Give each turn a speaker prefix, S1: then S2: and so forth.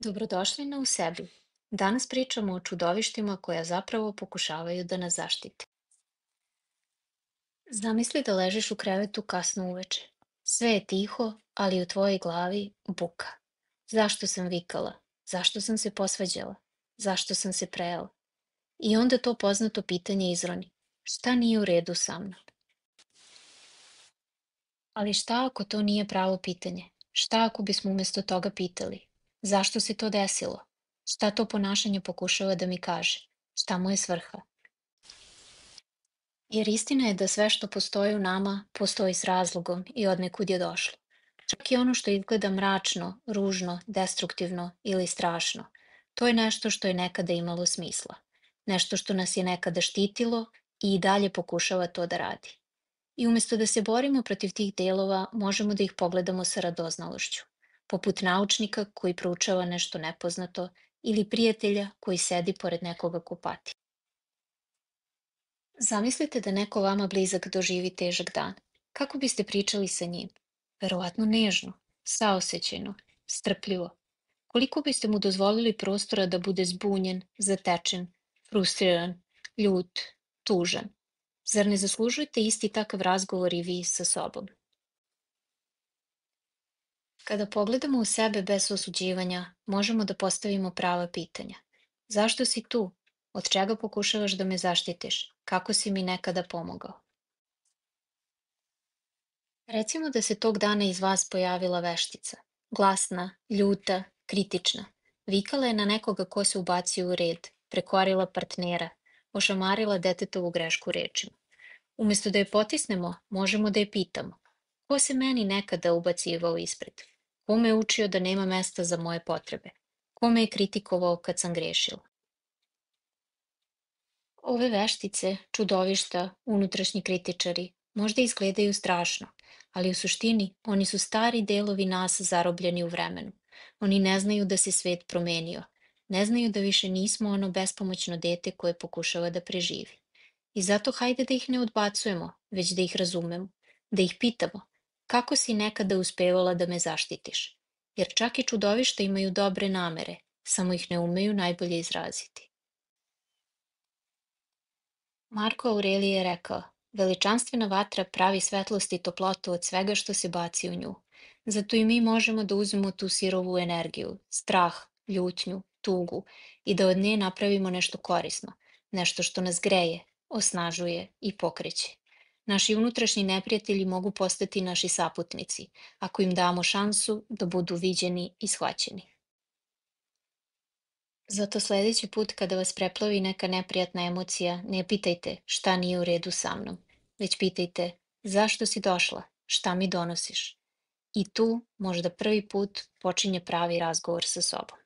S1: Dobrodošli na U sebi. Danas pričamo o čudovištima koja zapravo pokušavaju da nas zaštite. Zamisli da ležiš u krevetu kasno uveče. Sve je tiho, ali u tvojoj glavi buka. Zašto sam vikala? Zašto sam se posvađala? Zašto sam se prejela? I onda to poznato pitanje izroni. Šta nije u redu sa mnom? Ali šta ako to nije pravo pitanje? Šta ako bismo umjesto toga pitali? Zašto se to desilo? Šta to ponašanje pokušava da mi kaže? Šta mu je svrha? Jer istina je da sve što postoji u nama postoji s razlogom i odnekud je došlo. Čak i ono što izgleda mračno, ružno, destruktivno ili strašno, to je nešto što je nekada imalo smisla. Nešto što nas je nekada štitilo i dalje pokušava to da radi. I umjesto da se borimo protiv tih delova, možemo da ih pogledamo sa radoznalošću, poput naučnika koji proučava nešto nepoznato ili prijatelja koji sedi pored nekoga ko pati. Zamislite da neko vama blizak doživi težak dan. Kako biste pričali sa njim? Verovatno nežno, saosećajno, strpljivo. Koliko biste mu dozvolili prostora da bude zbunjen, zatečen, frustriran, ljut, tužan? Zar ne zaslužujete isti takav razgovor i vi sa sobom? Kada pogledamo u sebe bez osuđivanja, možemo da postavimo prava pitanja. Zašto si tu? Od čega pokušavaš da me zaštitiš? Kako si mi nekada pomogao? Recimo da se tog dana iz vas pojavila veštica. Glasna, ljuta, kritična. Vikala je na nekoga ko se ubacio u red, prekorila partnera, ošamarila detetovu grešku rečima. Umjesto da je potisnemo, možemo da je pitamo. Ko se meni nekada ubacivao ispred? Ko me je učio da nema mesta za moje potrebe? Ko me je kritikovao kad sam grešila? Ove veštice, čudovišta, unutrašnji kritičari, možda izgledaju strašno, ali u suštini oni su stari delovi nas zarobljeni u vremenu. Oni ne znaju da se svet promenio, ne znaju da više nismo ono bespomoćno dete koje pokušava da preživi. I zato hajde da ih ne odbacujemo, već da ih razumemo, da ih pitamo, kako si nekada uspevala da me zaštitiš? Jer čak i čudovišta imaju dobre namere, samo ih ne umeju najbolje izraziti. Marko Aurelije je rekao, veličanstvena vatra pravi svetlost i toplotu od svega što se baci u nju. Zato i mi možemo da uzmemo tu sirovu energiju, strah, ljutnju, tugu i da od nje napravimo nešto korisno, nešto što nas greje, osnažuje i pokreće. Naši unutrašnji neprijatelji mogu postati naši saputnici, ako im damo šansu da budu viđeni i shvaćeni. Zato sledeći put kada vas preplovi neka neprijatna emocija, ne pitajte šta nije u redu sa mnom, već pitajte zašto si došla, šta mi donosiš. I tu možda prvi put počinje pravi razgovor sa sobom.